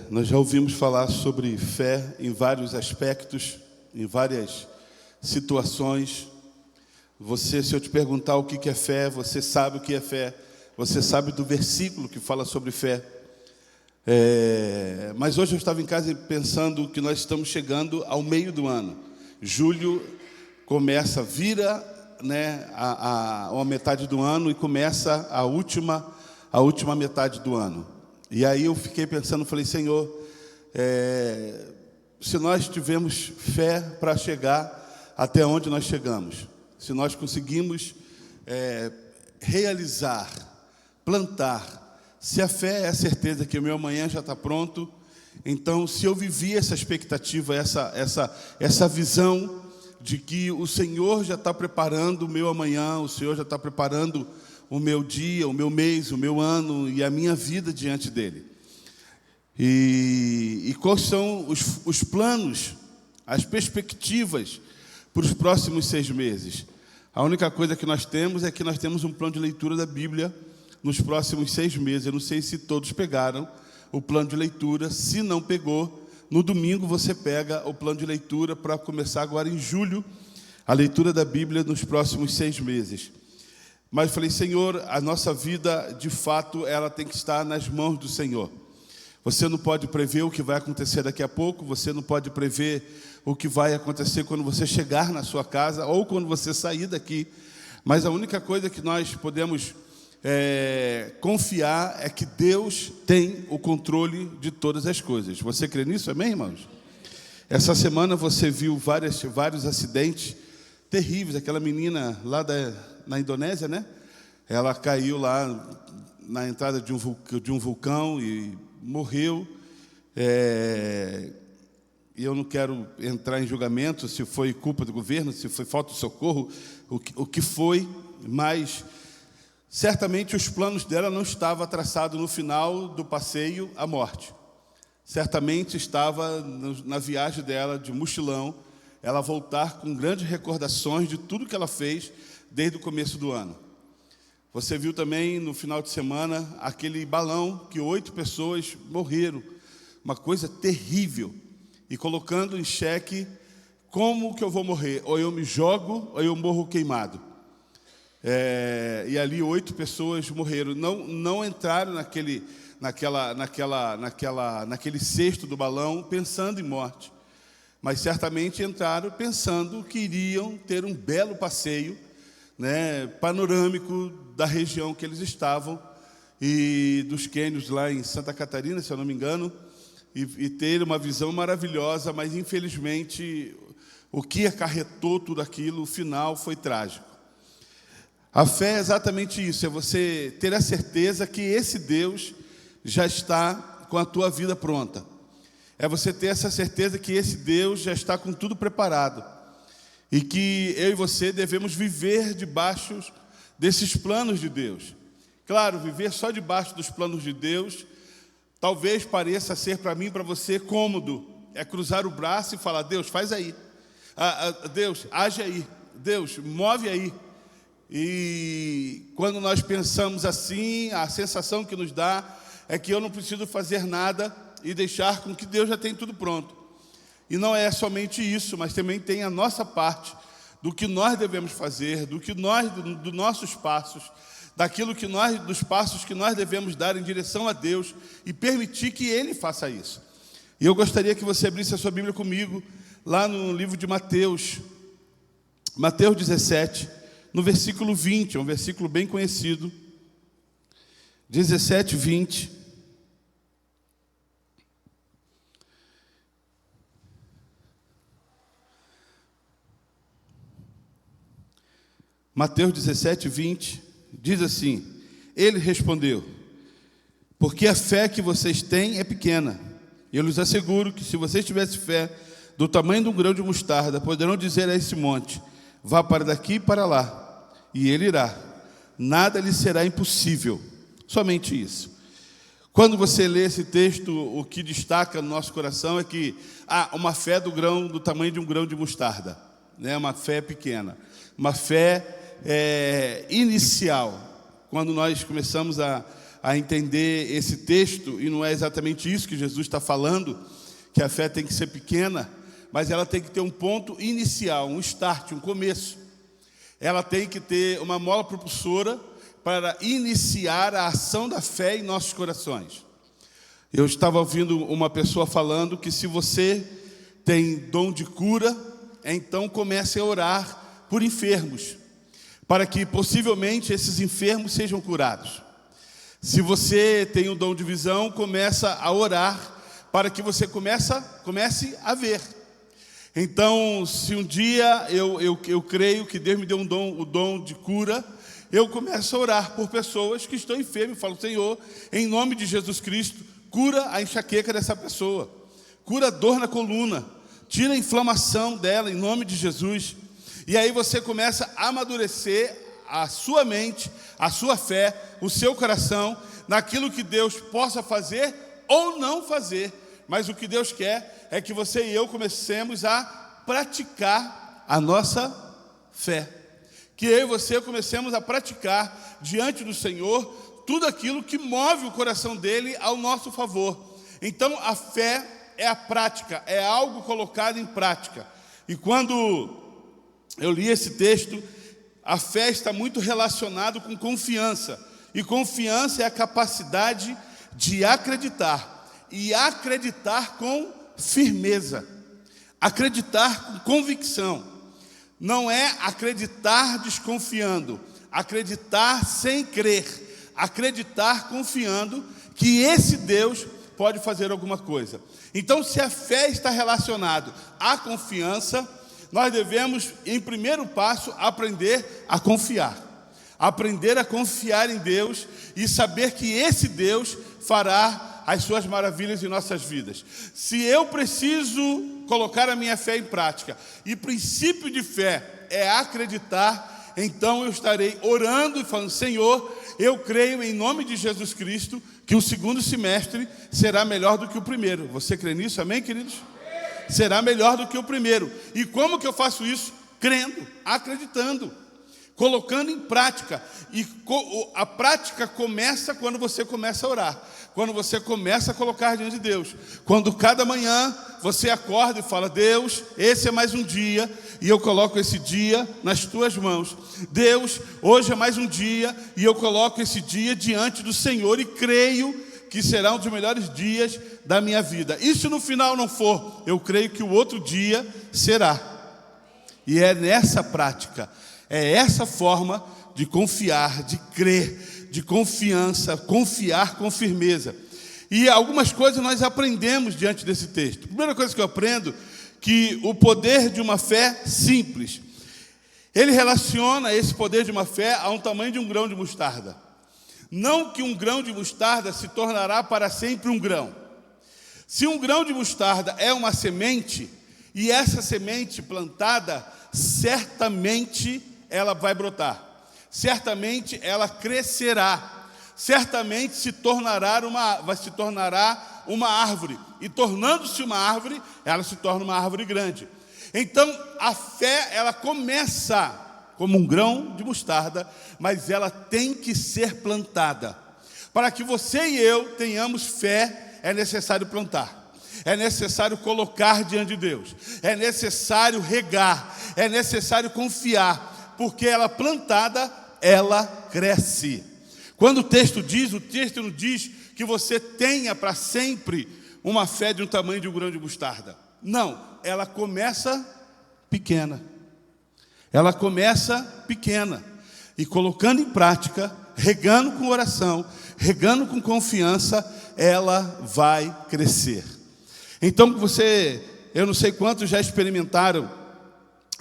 Nós já ouvimos falar sobre fé em vários aspectos, em várias situações. Se eu te perguntar o que é fé, você sabe o que é fé. Você sabe do versículo que fala sobre fé. Mas hoje eu estava em casa pensando que nós estamos chegando ao meio do ano. Julho vira, né, a metade do ano e começa a última metade do ano. E aí eu fiquei pensando, falei, Senhor, se nós tivermos fé para chegar até onde nós chegamos, se nós conseguimos realizar, plantar, se a fé é a certeza que o meu amanhã já está pronto, então se eu vivi essa expectativa, essa visão de que o Senhor já está preparando o meu amanhã, o Senhor já está preparando o meu dia, o meu mês, o meu ano e a minha vida diante dEle. E quais são os planos, as perspectivas para os próximos 6 meses? A única coisa que nós temos é que nós temos um plano de leitura da Bíblia nos próximos 6 meses. Eu não sei se todos pegaram o plano de leitura. Se não pegou, no domingo você pega o plano de leitura para começar agora em julho, a leitura da Bíblia nos próximos 6 meses. Mas eu falei, Senhor, a nossa vida, de fato, ela tem que estar nas mãos do Senhor. Você não pode prever o que vai acontecer daqui a pouco, você não pode prever o que vai acontecer quando você chegar na sua casa ou quando você sair daqui. Mas a única coisa que nós podemos confiar é que Deus tem o controle de todas as coisas. Você crê nisso, amém, irmãos? Essa semana você viu vários acidentes terríveis. Aquela menina lá na Indonésia, né? Ela caiu lá na entrada de um vulcão e morreu. E eu não quero entrar em julgamento se foi culpa do governo, se foi falta de socorro, o que foi, mas certamente os planos dela não estavam traçados no final do passeio à morte. Certamente estava na viagem dela de mochilão, ela voltar com grandes recordações de tudo que ela fez desde o começo do ano. Você viu também no final de semana aquele balão que 8 pessoas morreram, uma coisa terrível, e colocando em xeque como que eu vou morrer, ou eu me jogo ou eu morro queimado. E ali 8 pessoas morreram, não entraram naquele cesto do balão pensando em morte, mas certamente entraram pensando que iriam ter um belo passeio, né, panorâmico da região que eles estavam e dos cânions lá em Santa Catarina, se eu não me engano, e ter uma visão maravilhosa, mas infelizmente o que acarretou tudo aquilo, o final foi trágico. A fé é exatamente isso, é você ter a certeza que esse Deus já está com a tua vida pronta. É você ter essa certeza que esse Deus já está com tudo preparado. E que eu e você devemos viver debaixo desses planos de Deus. Claro, viver só debaixo dos planos de Deus, talvez pareça ser para mim e para você cômodo. É cruzar o braço e falar, Deus, faz aí. Deus, age aí. Deus, move aí. E quando nós pensamos assim, a sensação que nos dá é que eu não preciso fazer nada e deixar com que Deus já tenha tudo pronto. E não é somente isso, mas também tem a nossa parte do que nós devemos fazer, dos nossos passos, dos passos que nós devemos dar em direção a Deus e permitir que Ele faça isso. E eu gostaria que você abrisse a sua Bíblia comigo, lá no livro de Mateus 17, no versículo 20, é um versículo bem conhecido, 17, 20. Mateus 17, 20, diz assim, ele respondeu, porque a fé que vocês têm é pequena. Eu lhes asseguro que se vocês tivessem fé do tamanho de um grão de mostarda, poderão dizer a esse monte, vá para daqui e para lá, e ele irá. Nada lhe será impossível, somente isso. Quando você lê esse texto, o que destaca no nosso coração é que há uma fé do tamanho de um grão de mostarda, né? Uma fé pequena, uma fé inicial, quando nós começamos a entender esse texto, e não é exatamente isso que Jesus está falando, que a fé tem que ser pequena, mas ela tem que ter um ponto inicial, um start, um começo. Ela tem que ter uma mola propulsora para iniciar a ação da fé em nossos corações. Eu estava ouvindo uma pessoa falando que se você tem dom de cura, então comece a orar por enfermos, para que possivelmente esses enfermos sejam curados. Se você tem o dom de visão, começa a orar para que você comece a ver. Então, se um dia eu creio que Deus me deu o dom de cura, eu começo a orar por pessoas que estão enfermas. Eu falo, Senhor, em nome de Jesus Cristo, cura a enxaqueca dessa pessoa, cura a dor na coluna, tira a inflamação dela, em nome de Jesus. E aí você começa a amadurecer a sua mente, a sua fé, o seu coração, naquilo que Deus possa fazer ou não fazer. Mas o que Deus quer é que você e eu comecemos a praticar a nossa fé. Que eu e você comecemos a praticar diante do Senhor tudo aquilo que move o coração dele ao nosso favor. Então a fé é a prática, é algo colocado em prática. E quando eu li esse texto, a fé está muito relacionada com confiança. E confiança é a capacidade de acreditar. E acreditar com firmeza. Acreditar com convicção. Não é acreditar desconfiando. Acreditar sem crer. Acreditar confiando que esse Deus pode fazer alguma coisa. Então, se a fé está relacionada à confiança, nós devemos, em primeiro passo, aprender a confiar. Aprender a confiar em Deus e saber que esse Deus fará as suas maravilhas em nossas vidas. Se eu preciso colocar a minha fé em prática, e princípio de fé é acreditar, então eu estarei orando e falando, Senhor, eu creio em nome de Jesus Cristo que o segundo semestre será melhor do que o primeiro. Você crê nisso? Amém, queridos? Será melhor do que o primeiro. E como que eu faço isso? Crendo, acreditando, colocando em prática. E a prática começa quando você começa a orar. Quando você começa a colocar diante de Deus. Quando cada manhã você acorda e fala, Deus, esse é mais um dia, e eu coloco esse dia nas tuas mãos. Deus, hoje é mais um dia, e eu coloco esse dia diante do Senhor, e creio que será um dos melhores dias da minha vida. E se no final não for, eu creio que o outro dia será. E é nessa prática, é essa forma de confiar, de crer, de confiança, confiar com firmeza. E algumas coisas nós aprendemos diante desse texto. A primeira coisa que eu aprendo, que o poder de uma fé simples, ele relaciona esse poder de uma fé a um tamanho de um grão de mostarda. Não que um grão de mostarda se tornará para sempre um grão. Se um grão de mostarda é uma semente, e essa semente plantada, certamente ela vai brotar. Certamente ela crescerá, certamente se tornará uma árvore, e tornando-se uma árvore, ela se torna uma árvore grande. Então a fé, ela começa como um grão de mostarda, mas ela tem que ser plantada. Para que você e eu tenhamos fé, é necessário plantar. É necessário colocar diante de Deus, é necessário regar, é necessário confiar, porque ela plantada, ela cresce. Quando o texto não diz que você tenha para sempre uma fé de um tamanho de um grão de mostarda. Não, ela começa pequena. Ela começa pequena. E colocando em prática, regando com oração, regando com confiança, ela vai crescer. Então eu não sei quantos já experimentaram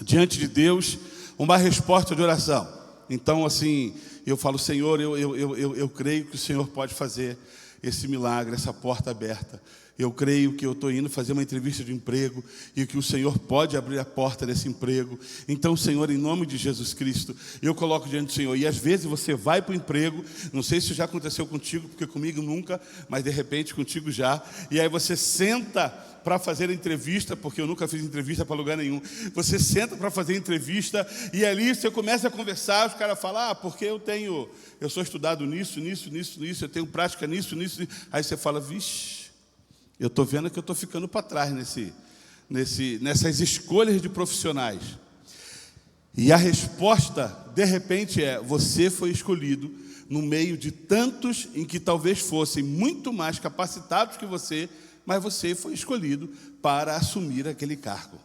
diante de Deus uma resposta de oração. Então, assim, eu falo, Senhor, eu creio que o Senhor pode fazer esse milagre, essa porta aberta. Eu creio que eu estou indo fazer uma entrevista de emprego e que o Senhor pode abrir a porta desse emprego. Então, Senhor, em nome de Jesus Cristo, eu coloco diante do Senhor. E às vezes você vai para o emprego, não sei se já aconteceu contigo, porque comigo nunca, mas de repente contigo já. E aí você senta para fazer a entrevista, porque eu nunca fiz entrevista para lugar nenhum. Você senta para fazer a entrevista e ali você começa a conversar, os caras falam, porque eu sou estudado nisso, eu tenho prática nisso. Aí você fala, vixe, eu estou vendo que eu estou ficando para trás nessas escolhas de profissionais. E a resposta, de repente, você foi escolhido no meio de tantos em que talvez fossem muito mais capacitados que você, mas você foi escolhido para assumir aquele cargo.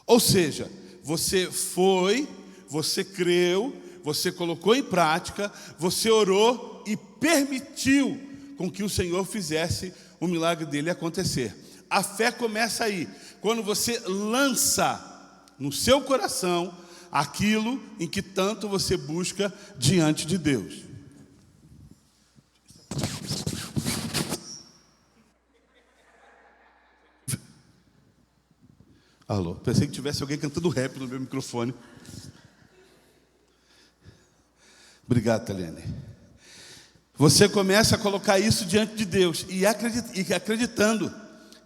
Ou seja, você foi, você creu, você colocou em prática, você orou e permitiu com que o Senhor fizesse o milagre dele acontecer. A fé começa aí, quando você lança no seu coração aquilo em que tanto você busca diante de Deus. Alô, pensei que tivesse alguém cantando rap no meu microfone. Obrigado, Taliane. Você começa a colocar isso diante de Deus e acreditando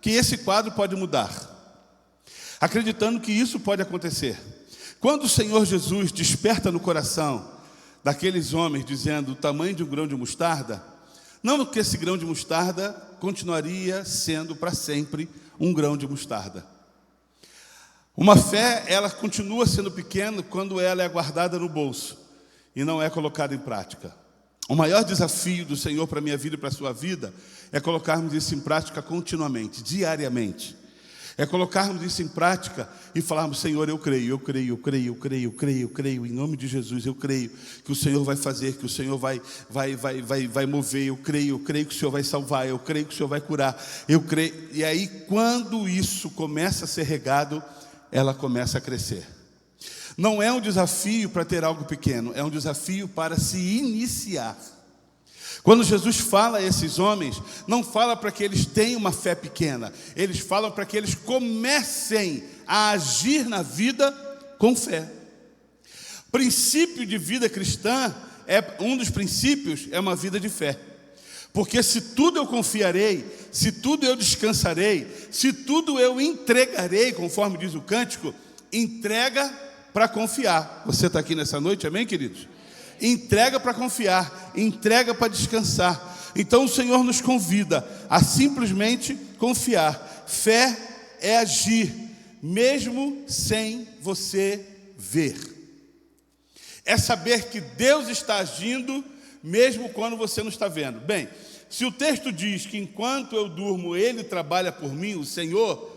que esse quadro pode mudar, acreditando que isso pode acontecer. Quando o Senhor Jesus desperta no coração daqueles homens dizendo o tamanho de um grão de mostarda, não que esse grão de mostarda continuaria sendo para sempre um grão de mostarda. Uma fé, ela continua sendo pequena quando ela é guardada no bolso e não é colocada em prática. O maior desafio do Senhor para a minha vida e para a sua vida é colocarmos isso em prática continuamente, diariamente. É colocarmos isso em prática e falarmos, Senhor, eu creio, em nome de Jesus, eu creio que o Senhor vai fazer, que o Senhor vai mover, eu creio que o Senhor vai salvar, eu creio que o Senhor vai curar, eu creio. E aí, quando isso começa a ser regado, ela começa a crescer. Não é um desafio para ter algo pequeno, é um desafio para se iniciar. Quando Jesus fala a esses homens, não fala para que eles tenham uma fé pequena, eles falam para que eles comecem a agir na vida com fé. Princípio de vida cristã, um dos princípios é uma vida de fé. Porque se tudo eu confiarei, se tudo eu descansarei, se tudo eu entregarei, conforme diz o cântico, entrega para confiar. Você está aqui nessa noite, amém, queridos? Entrega para confiar, entrega para descansar. Então o Senhor nos convida a simplesmente confiar. Fé é agir, mesmo sem você ver. É saber que Deus está agindo, mesmo quando você não está vendo. Bem, se o texto diz que enquanto eu durmo, Ele trabalha por mim, o Senhor,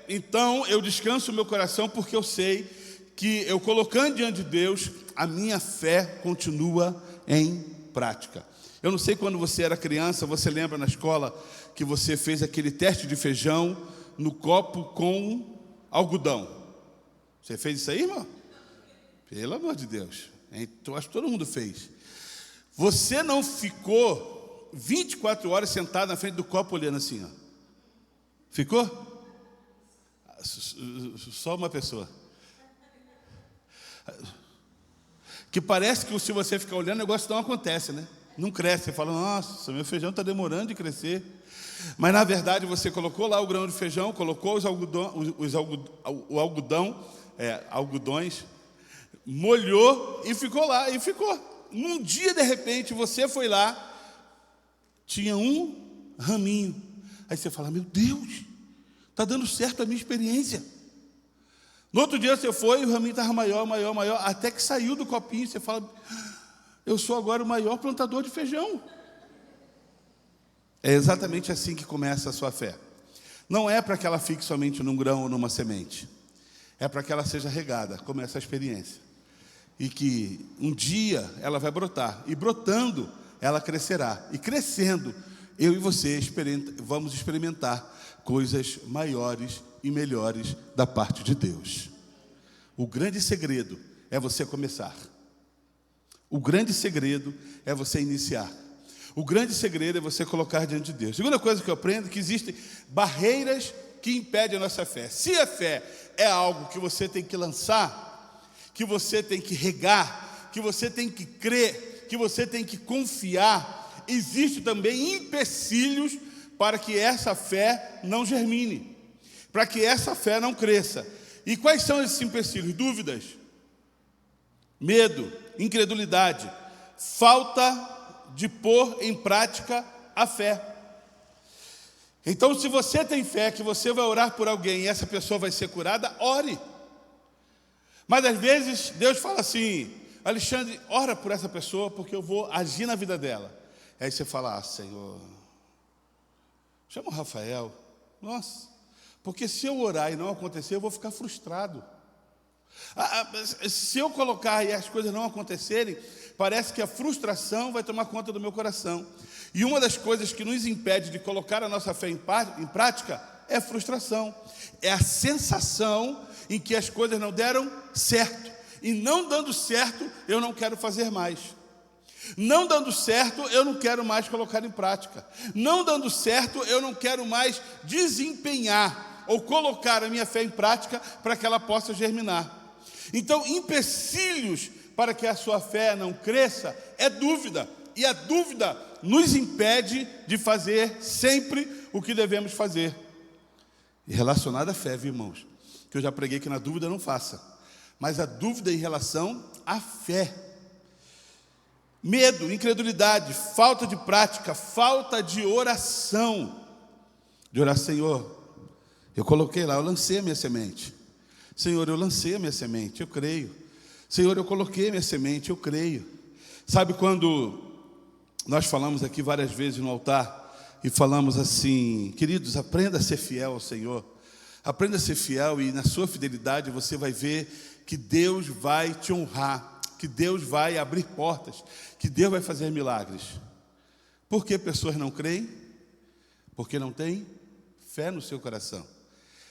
então eu descanso o meu coração, porque eu sei que eu colocando diante de Deus, a minha fé continua em prática. Eu não sei, quando você era criança, você lembra na escola que você fez aquele teste de feijão no copo com algodão? Você fez isso aí, irmão? Pelo amor de Deus. Eu acho que todo mundo fez. Você não ficou 24 horas sentado na frente do copo olhando assim, ó. Ficou? Só uma pessoa. Que parece que se você ficar olhando, o negócio não acontece, né? Não cresce. Você fala, nossa, meu feijão está demorando de crescer. Mas na verdade você colocou lá o grão de feijão, colocou algodões, molhou e ficou lá, e ficou. Num dia, de repente, você foi lá, tinha um raminho. Aí você fala, meu Deus, está dando certo a minha experiência. No outro dia você foi e o raminho estava maior, até que saiu do copinho. Você fala, eu sou agora o maior plantador de feijão. É exatamente assim que começa a sua fé. Não é para que ela fique somente num grão ou numa semente. É para que ela seja regada, como essa experiência. E que um dia ela vai brotar. E brotando, ela crescerá. E crescendo, eu e você vamos experimentar coisas maiores e melhores da parte de Deus. O grande segredo é você começar. O grande segredo é você iniciar. O grande segredo é você colocar diante de Deus. Segunda coisa que eu aprendo é que existem barreiras que impedem a nossa fé. Se a fé é algo que você tem que lançar, que você tem que regar, que você tem que crer, que você tem que confiar, existem também empecilhos para que essa fé não germine, para que essa fé não cresça. E quais são esses empecilhos? Dúvidas, medo, incredulidade, falta de pôr em prática a fé. Então, se você tem fé que você vai orar por alguém e essa pessoa vai ser curada, ore. Mas às vezes Deus fala assim: Alexandre, ora por essa pessoa porque eu vou agir na vida dela. Aí você fala: Senhor, chama o Rafael. Nossa, porque se eu orar e não acontecer, eu vou ficar frustrado. Se eu colocar e as coisas não acontecerem, parece que a frustração vai tomar conta do meu coração. E uma das coisas que nos impede de colocar a nossa fé em prática é a frustração. É a sensação em que as coisas não deram certo. E não dando certo, eu não quero fazer mais. Não dando certo, eu não quero mais colocar em prática. Não dando certo, eu não quero mais desempenhar ou colocar a minha fé em prática para que ela possa germinar. Então, empecilhos para que a sua fé não cresça é dúvida. E a dúvida nos impede de fazer sempre o que devemos fazer. E relacionado à fé, viu, irmãos? Que eu já preguei que na dúvida não faça. Mas a dúvida em relação à fé. Medo, incredulidade, falta de prática, falta de oração. De orar: Senhor, eu coloquei lá, eu lancei a minha semente. Senhor, eu lancei a minha semente, eu creio. Senhor, eu coloquei a minha semente, eu creio. Sabe quando nós falamos aqui várias vezes no altar e falamos assim: queridos, aprenda a ser fiel ao Senhor. Aprenda a ser fiel e na sua fidelidade você vai ver que Deus vai te honrar, que Deus vai abrir portas, que Deus vai fazer milagres. Por que pessoas não creem? Porque não têm fé no seu coração.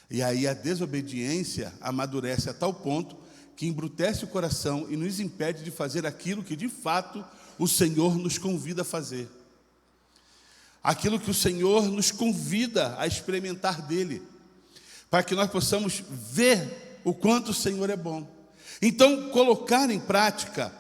E aí a desobediência amadurece a tal ponto que embrutece o coração e nos impede de fazer aquilo que de fato o Senhor nos convida a fazer. Aquilo que o Senhor nos convida a experimentar dele, para que nós possamos ver o quanto o Senhor é bom. Então, colocar em prática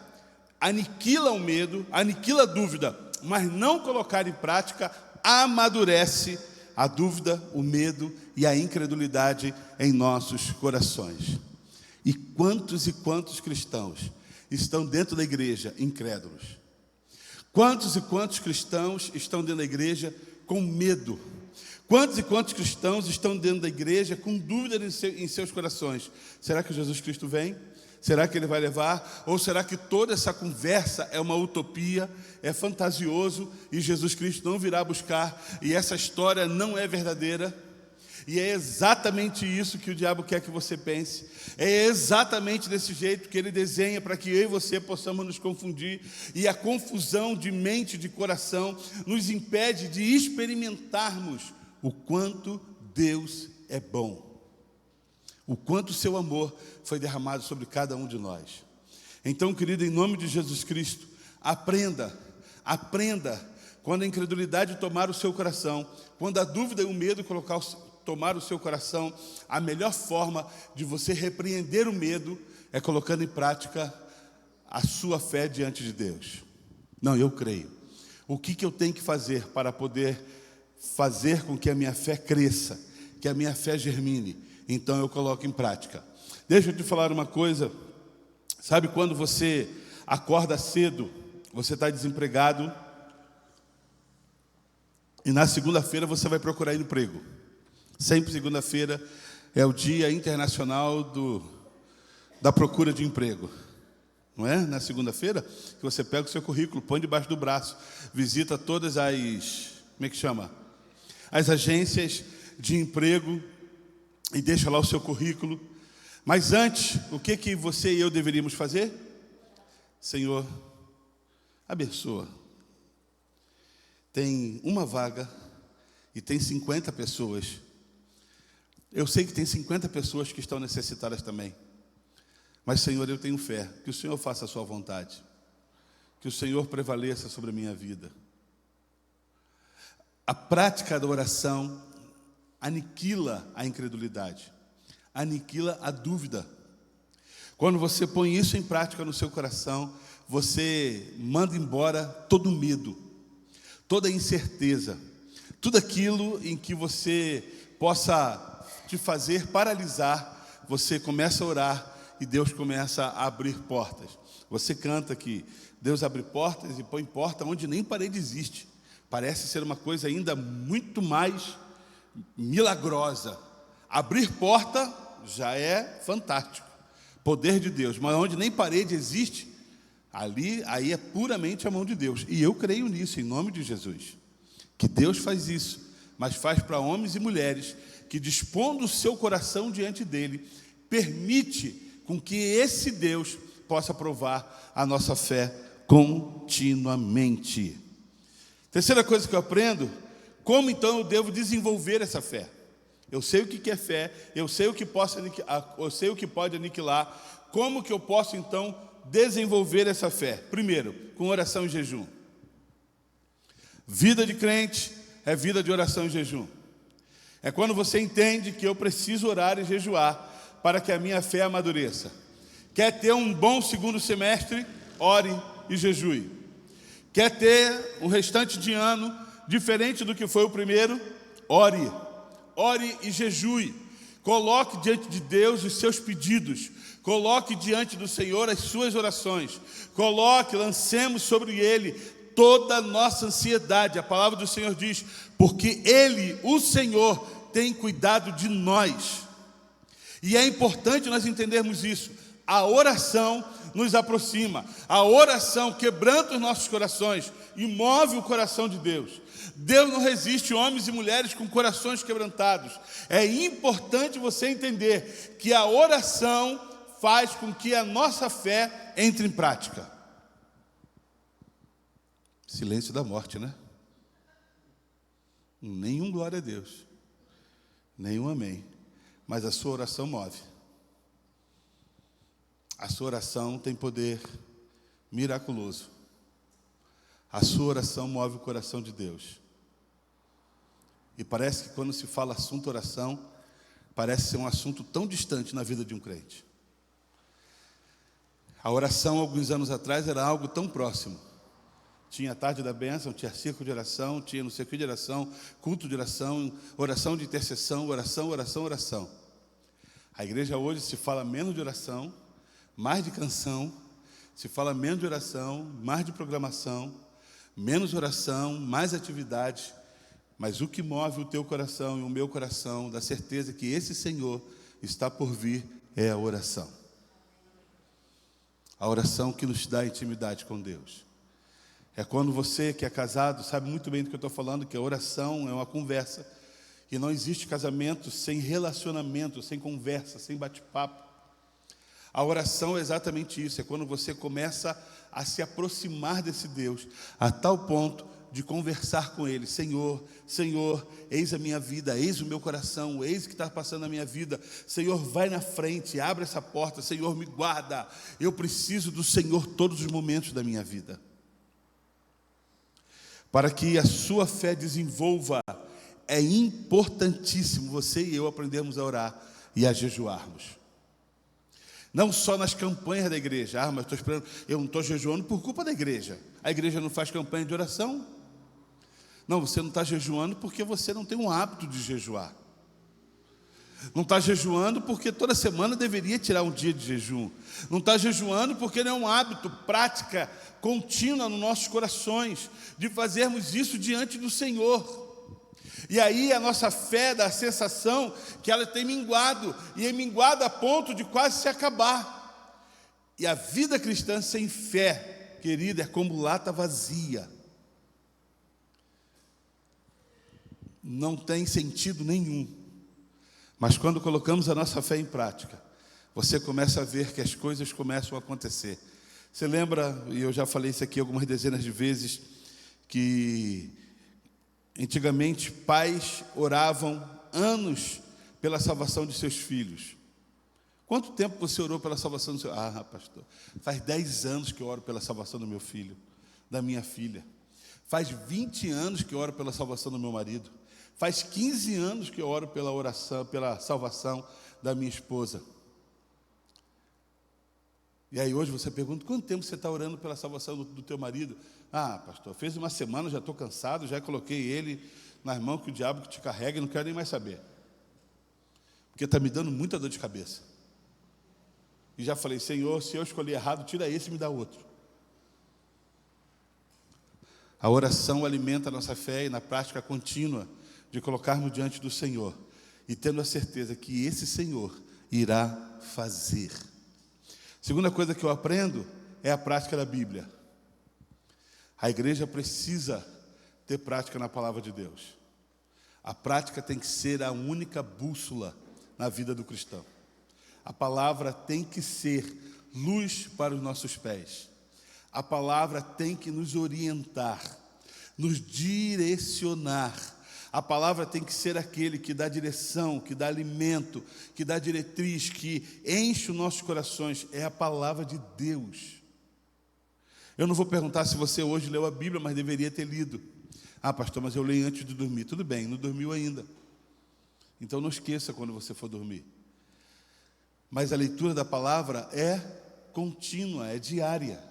aniquila o medo, aniquila a dúvida, mas não colocar em prática amadurece a dúvida, o medo e a incredulidade em nossos corações. E quantos cristãos estão dentro da igreja incrédulos? Quantos e quantos cristãos estão dentro da igreja com medo? Quantos e quantos cristãos estão dentro da igreja com dúvida em seus corações? Será que Jesus Cristo vem? Será que Ele vai levar? Ou será que toda essa conversa é uma utopia, é fantasioso e Jesus Cristo não virá buscar e essa história não é verdadeira? E é exatamente isso que o diabo quer que você pense. É exatamente desse jeito que ele desenha para que eu e você possamos nos confundir. E a confusão de mente e de coração nos impede de experimentarmos o quanto Deus é bom. O quanto o seu amor foi derramado sobre cada um de nós. Então, querido, em nome de Jesus Cristo, aprenda, quando a incredulidade tomar o seu coração, quando a dúvida e o medo tomar o seu coração, a melhor forma de você repreender o medo é colocando em prática a sua fé diante de Deus. Não, eu creio. O que eu tenho que fazer para poder fazer com que a minha fé cresça, que a minha fé germine? Então eu coloco em prática. Deixa eu te falar uma coisa. Sabe quando você acorda cedo, você está desempregado, e na segunda-feira você vai procurar emprego. Sempre segunda-feira é o Dia Internacional da Procura de Emprego. Não é? Na segunda-feira, que você pega o seu currículo, põe debaixo do braço, visita todas as, como é que chama? As agências de emprego e deixa lá o seu currículo. Mas antes, o que você e eu deveríamos fazer? Senhor, abençoa. Tem uma vaga e tem 50 pessoas. Eu sei que tem 50 pessoas que estão necessitadas também. Mas, Senhor, eu tenho fé que o Senhor faça a sua vontade. Que o Senhor prevaleça sobre a minha vida. A prática da oração aniquila a incredulidade, aniquila a dúvida. Quando você põe isso em prática no seu coração, você manda embora todo medo, toda incerteza, tudo aquilo em que você possa te fazer paralisar. Você começa a orar e Deus começa a abrir portas. Você canta que Deus abre portas e põe porta onde nem parede existe. Parece ser uma coisa ainda muito mais milagrosa. Abrir porta já é fantástico, poder de Deus, mas onde nem parede existe, aí é puramente a mão de Deus. E eu creio nisso, em nome de Jesus, que Deus faz isso, mas faz para homens e mulheres que, dispondo o seu coração diante dele, permite com que esse Deus possa provar a nossa fé continuamente. Terceira coisa que eu aprendo: como então eu devo desenvolver essa fé? Eu sei o que é fé, eu sei o que pode aniquilar. Como que eu posso então desenvolver essa fé? Primeiro, com oração e jejum. Vida de crente é vida de oração e jejum. É quando você entende que eu preciso orar e jejuar para que a minha fé amadureça. Quer ter um bom segundo semestre? Ore e jejue. Quer ter um restante de ano diferente do que foi o primeiro? Ore e jejue. Coloque diante de Deus os seus pedidos. Coloque diante do Senhor as suas orações. Lancemos sobre Ele toda a nossa ansiedade. A palavra do Senhor diz: porque Ele, o Senhor, tem cuidado de nós. E é importante nós entendermos isso. A oração nos aproxima. A oração quebranta os nossos corações e move o coração de Deus. Deus não resiste homens e mulheres com corações quebrantados. É importante você entender que a oração faz com que a nossa fé entre em prática. Silêncio da morte, né? Nenhum glória a Deus, nenhum amém. Mas a sua oração move. A sua oração tem poder miraculoso. A sua oração move o coração de Deus. E parece que quando se fala assunto oração, parece ser um assunto tão distante na vida de um crente. A oração, alguns anos atrás, era algo tão próximo. Tinha a tarde da bênção, tinha círculo de oração, tinha não sei o que de oração, culto de oração de intercessão, oração. A igreja hoje se fala menos de oração, mais de canção, se fala menos de oração, mais de programação, menos oração, mais atividade. Mas o que move o teu coração e o meu coração, da certeza que esse Senhor está por vir, é a oração. A oração que nos dá intimidade com Deus. É quando você que é casado sabe muito bem do que eu estou falando, que a oração é uma conversa. E não existe casamento sem relacionamento, sem conversa, sem bate-papo. A oração é exatamente isso, é quando você começa a se aproximar desse Deus, a tal ponto de conversar com Ele. Senhor, eis a minha vida, eis o meu coração, eis o que está passando na minha vida. Senhor, vai na frente, abre essa porta. Senhor, me guarda. Eu preciso do Senhor todos os momentos da minha vida. Para que a sua fé desenvolva, é importantíssimo você e eu aprendermos a orar e a jejuarmos. Não só nas campanhas da igreja. Mas eu não estou jejuando por culpa da igreja. A igreja não faz campanha de oração? Não, você não está jejuando porque você não tem um hábito de jejuar. Não está jejuando porque toda semana deveria tirar um dia de jejum. Não está jejuando porque não é um hábito, prática contínua nos nossos corações, de fazermos isso diante do Senhor. E aí a nossa fé dá a sensação que ela tem minguado, e é minguado a ponto de quase se acabar. E a vida cristã sem fé, querida, é como lata vazia. Não tem sentido nenhum. Mas quando colocamos a nossa fé em prática, você começa a ver que as coisas começam a acontecer. Você lembra, e eu já falei isso aqui algumas dezenas de vezes, que antigamente pais oravam anos pela salvação de seus filhos. Quanto tempo você orou pela salvação do seu... pastor, faz 10 anos que eu oro pela salvação do meu filho, da minha filha. Faz 20 anos que eu oro pela salvação do meu marido. Faz 15 anos que eu oro pela oração, pela salvação da minha esposa. E aí hoje você pergunta, quanto tempo você está orando pela salvação do teu marido? Ah, pastor, fez uma semana, já estou cansado, já coloquei ele nas mãos que o diabo que te carrega e não quero nem mais saber. Porque está me dando muita dor de cabeça. E já falei, Senhor, se eu escolher errado, tira esse e me dá outro. A oração alimenta a nossa fé e na prática contínua de colocarmos diante do Senhor e tendo a certeza que esse Senhor irá fazer. Segunda coisa que eu aprendo é a prática da Bíblia. A igreja precisa ter prática na palavra de Deus. A prática tem que ser a única bússola na vida do cristão. A palavra tem que ser luz para os nossos pés. A palavra tem que nos orientar, nos direcionar. A palavra tem que ser aquele que dá direção, que dá alimento, que dá diretriz, que enche os nossos corações. É a palavra de Deus. Eu não vou perguntar se você hoje leu a Bíblia, mas deveria ter lido. Ah, pastor, mas eu leio antes de dormir. Tudo bem, não dormiu ainda. Então não esqueça quando você for dormir. Mas a leitura da palavra é contínua, é diária.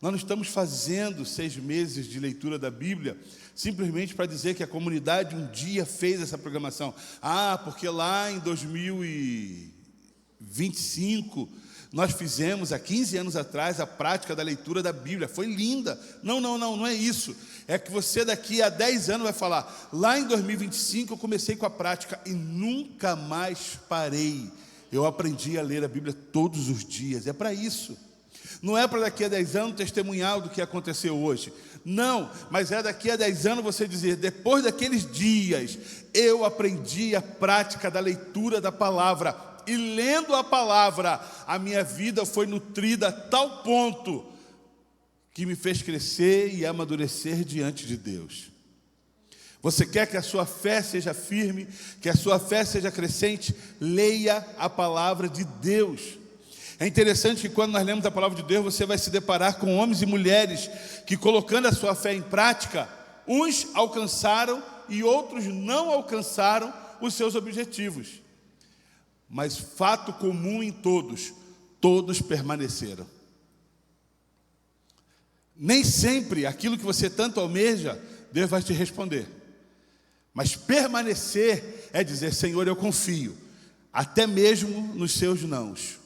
Nós não estamos fazendo 6 meses de leitura da Bíblia simplesmente para dizer que a comunidade um dia fez essa programação. Ah, porque lá em 2025 nós fizemos, há 15 anos atrás, a prática da leitura da Bíblia. Foi linda. Não é isso. É que você daqui a 10 anos vai falar, lá em 2025 eu comecei com a prática e nunca mais parei. Eu aprendi a ler a Bíblia todos os dias. É para isso. Não é para daqui a 10 anos testemunhar do que aconteceu hoje. Não, mas é daqui a 10 anos você dizer, depois daqueles dias, eu aprendi a prática da leitura da palavra. E lendo a palavra, a minha vida foi nutrida a tal ponto que me fez crescer e amadurecer diante de Deus. Você quer que a sua fé seja firme, que a sua fé seja crescente? Leia a palavra de Deus. É interessante que quando nós lemos a palavra de Deus, você vai se deparar com homens e mulheres que, colocando a sua fé em prática, uns alcançaram e outros não alcançaram os seus objetivos. Mas fato comum em todos, todos permaneceram. Nem sempre aquilo que você tanto almeja, Deus vai te responder. Mas permanecer é dizer, Senhor, eu confio, até mesmo nos seus nãos.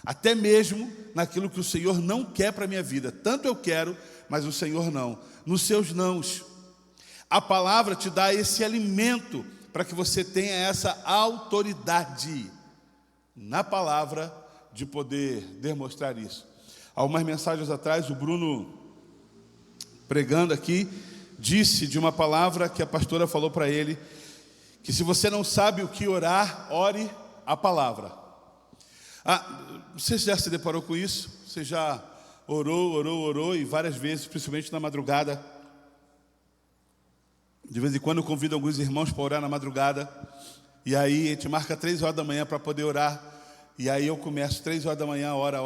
Até mesmo naquilo que o Senhor não quer para a minha vida. Tanto eu quero, mas o Senhor não. Nos seus nãos. A palavra te dá esse alimento para que você tenha essa autoridade na palavra de poder demonstrar isso. Há umas mensagens atrás, o Bruno, pregando aqui, disse de uma palavra que a pastora falou para ele, que se você não sabe o que orar, ore a palavra. Você já se deparou com isso? Você já orou e várias vezes, principalmente na madrugada. De vez em quando eu convido alguns irmãos para orar na madrugada. E aí a gente marca 3 horas da manhã para poder orar. E aí eu começo 3 horas da manhã, ora.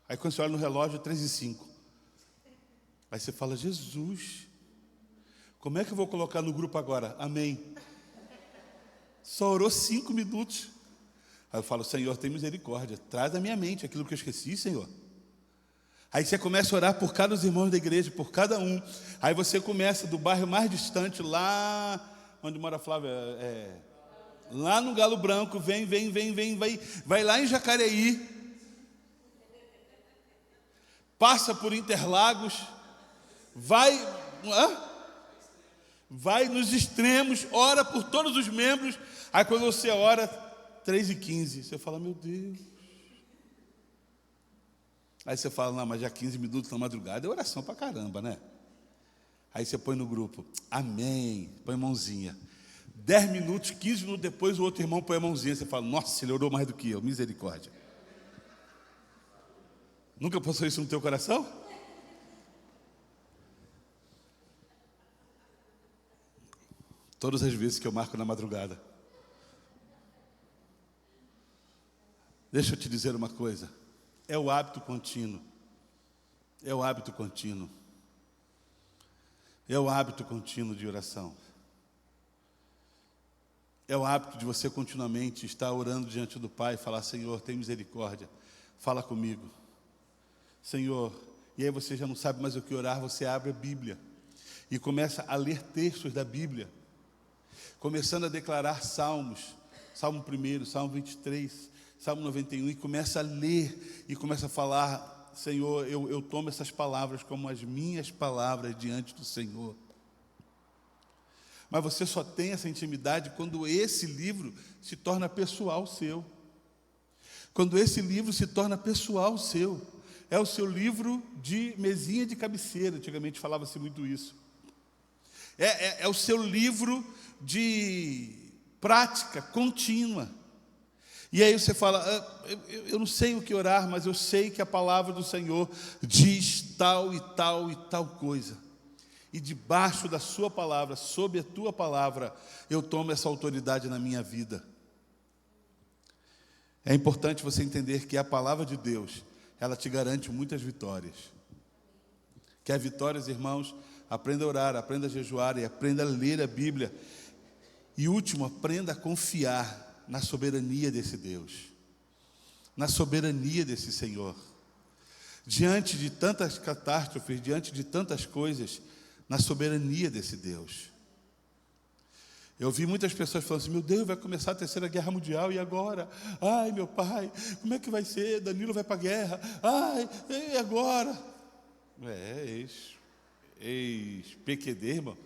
Aí quando você olha no relógio, 3h05. Aí você fala, Jesus, como é que eu vou colocar no grupo agora? Amém. Só orou 5 minutos. Aí eu falo, Senhor, tem misericórdia. Traz à minha mente aquilo que eu esqueci, Senhor. Aí você começa a orar por cada os irmãos da igreja, por cada um. Aí você começa do bairro mais distante, lá onde mora a Flávia, lá no Galo Branco, vai lá em Jacareí, passa por Interlagos, vai nos extremos, ora por todos os membros. Aí quando você ora, 3h15, você fala, meu Deus. Aí você fala, não, mas já 15 minutos na madrugada é oração pra caramba, né? Aí você põe no grupo, amém, põe mãozinha. 10 minutos, 15 minutos depois, o outro irmão põe a mãozinha. Você fala, nossa, ele orou mais do que eu, misericórdia. Nunca passou isso no teu coração? Todas as vezes que eu marco na madrugada. Deixa eu te dizer uma coisa. É o hábito contínuo. É o hábito contínuo. É o hábito contínuo de oração. É o hábito de você continuamente estar orando diante do Pai e falar: Senhor, tem misericórdia, fala comigo. Senhor, e aí você já não sabe mais o que orar, você abre a Bíblia e começa a ler textos da Bíblia, começando a declarar salmos, Salmo 1, Salmo 23, Salmo 91, e começa a ler e começa a falar: Senhor, eu tomo essas palavras como as minhas palavras diante do Senhor. Mas você só tem essa intimidade quando esse livro se torna pessoal seu. Quando esse livro se torna pessoal seu. É o seu livro de mesinha de cabeceira, antigamente falava-se muito isso. É o seu livro de prática contínua. E aí você fala: eu não sei o que orar, mas eu sei que a palavra do Senhor diz tal e tal e tal coisa. E debaixo da sua palavra, sob a tua palavra, eu tomo essa autoridade na minha vida. É importante você entender que a palavra de Deus, ela te garante muitas vitórias. Quer vitórias, irmãos? Aprenda a orar, aprenda a jejuar e aprenda a ler a Bíblia. E último, aprenda a confiar na soberania desse Deus, na soberania desse Senhor. Diante de tantas catástrofes, diante de tantas coisas, na soberania desse Deus. Eu vi muitas pessoas falando assim: meu Deus, vai começar a Terceira Guerra Mundial, e agora? Ai, meu pai, como é que vai ser? Danilo vai para a guerra. Ai, e agora? Ex-PQD, irmão.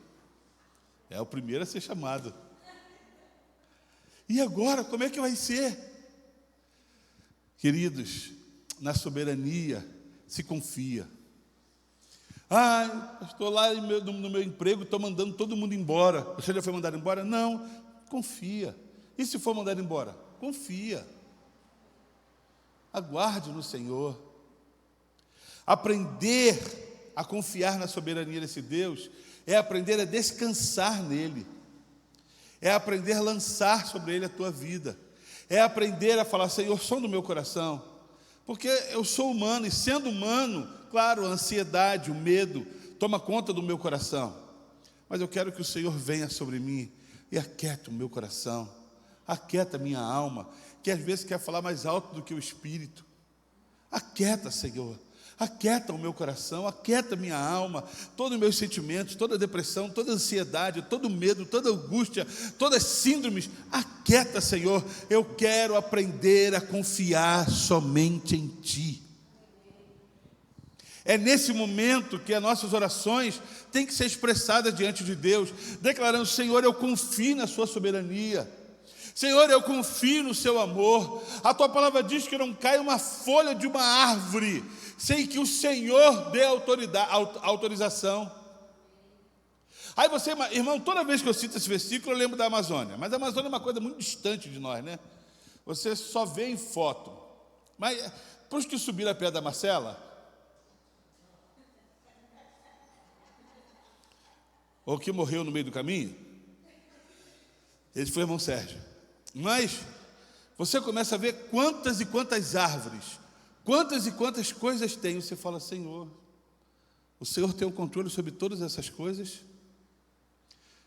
É o primeiro a ser chamado. E agora, como é que vai ser? Queridos, na soberania se confia. Estou lá no meu emprego, estou mandando todo mundo embora. Você já foi mandado embora? Não, confia. E se for mandado embora? Confia. Aguarde no Senhor. Aprender a confiar na soberania desse Deus é aprender a descansar nele. É aprender a lançar sobre ele a tua vida. É aprender a falar: Senhor, som do meu coração. Porque eu sou humano, e sendo humano, claro, a ansiedade, o medo toma conta do meu coração. Mas eu quero que o Senhor venha sobre mim e aquieta o meu coração, aquieta a minha alma, que às vezes quer falar mais alto do que o Espírito. Aquieta, Senhor, aquieta o meu coração, aquieta a minha alma, todos os meus sentimentos, toda a depressão, toda a ansiedade, todo o medo, toda a angústia, todas as síndromes. Aquieta, Senhor, eu quero aprender a confiar somente em Ti. É nesse momento que as nossas orações têm que ser expressadas diante de Deus, declarando: Senhor, eu confio na Sua soberania. Senhor, eu confio no Seu amor. A Tua palavra diz que não cai uma folha de uma árvore sem que o Senhor dê autorização. Aí você, irmão, toda vez que eu cito esse versículo, eu lembro da Amazônia. Mas a Amazônia é uma coisa muito distante de nós, né? Você só vê em foto. Mas para os que subiram a Pedra da Marcela, ou que morreu no meio do caminho, esse foi o irmão Sérgio. Mas você começa a ver quantas e quantas árvores, quantas e quantas coisas tem. Você fala: Senhor, o Senhor tem o controle sobre todas essas coisas.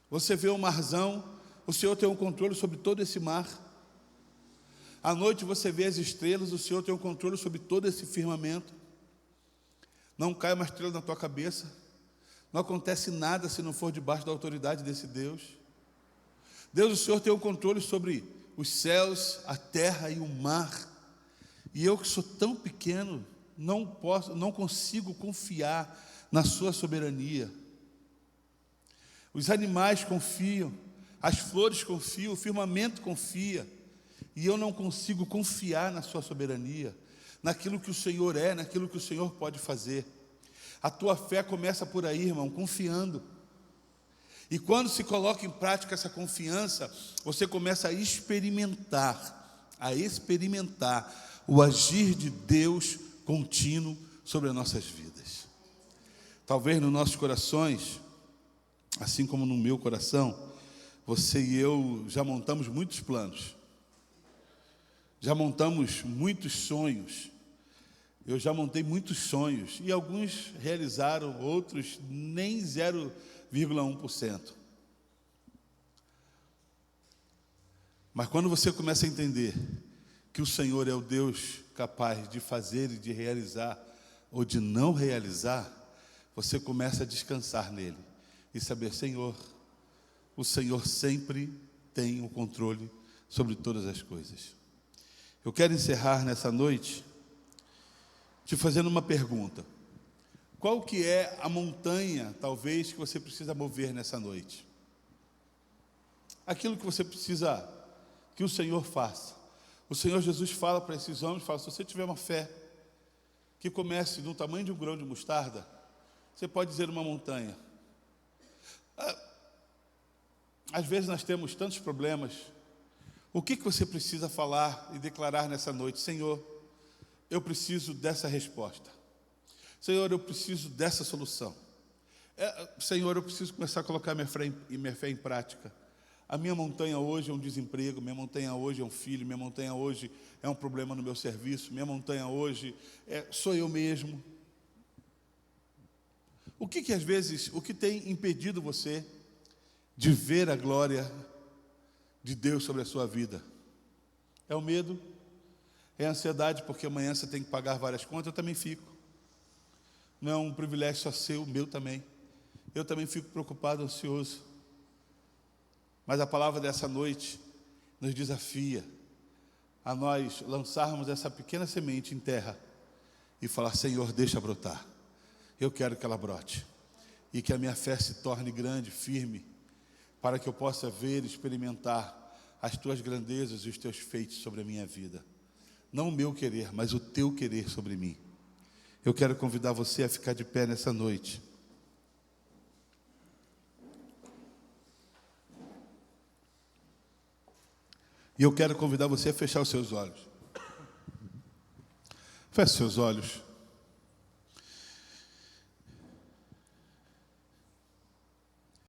Você vê o marzão, o Senhor tem o controle sobre todo esse mar. À noite você vê as estrelas, o Senhor tem o controle sobre todo esse firmamento. Não cai uma estrela na tua cabeça. Não acontece nada se não for debaixo da autoridade desse Deus. Deus, o Senhor tem o controle sobre os céus, a terra e o mar. E eu, que sou tão pequeno, não consigo confiar na Sua soberania. Os animais confiam, as flores confiam, o firmamento confia. E eu não consigo confiar na Sua soberania, naquilo que o Senhor é, naquilo que o Senhor pode fazer. A tua fé começa por aí, irmão, confiando. E quando se coloca em prática essa confiança, você começa a experimentar o agir de Deus contínuo sobre as nossas vidas. Talvez nos nossos corações, assim como no meu coração, você e eu já montamos muitos planos, já montamos muitos sonhos. Eu já montei muitos sonhos, e alguns realizaram, outros nem 0,1%. Mas quando você começa a entender que o Senhor é o Deus capaz de fazer e de realizar, ou de não realizar, você começa a descansar nele e saber, Senhor, o Senhor sempre tem o controle sobre todas as coisas. Eu quero encerrar nessa noite te fazendo uma pergunta. Qual que é a montanha, talvez, que você precisa mover nessa noite? Aquilo que você precisa que o Senhor faça. O Senhor Jesus fala para esses homens, fala, se você tiver uma fé que comece no tamanho de um grão de mostarda, você pode dizer uma montanha. Às vezes nós temos tantos problemas. O que você precisa falar e declarar nessa noite? Senhor, eu preciso dessa resposta. Senhor, eu preciso dessa solução. Senhor, eu preciso começar a colocar minha fé em prática. A minha montanha hoje é um desemprego, minha montanha hoje é um filho, minha montanha hoje é um problema no meu serviço, minha montanha hoje sou eu mesmo. O que às vezes, o que tem impedido você de ver a glória de Deus sobre a sua vida? É o medo? É a ansiedade, porque amanhã você tem que pagar várias contas? Eu também fico. Não é um privilégio só seu, meu também. Eu também fico preocupado, ansioso. Mas a palavra dessa noite nos desafia a nós lançarmos essa pequena semente em terra e falar, Senhor, deixa brotar. Eu quero que ela brote. E que a minha fé se torne grande, firme, para que eu possa ver e experimentar as tuas grandezas e os teus feitos sobre a minha vida. Não o meu querer, mas o teu querer sobre mim. Eu quero convidar você a ficar de pé nessa noite. E eu quero convidar você a fechar os seus olhos. Feche seus olhos.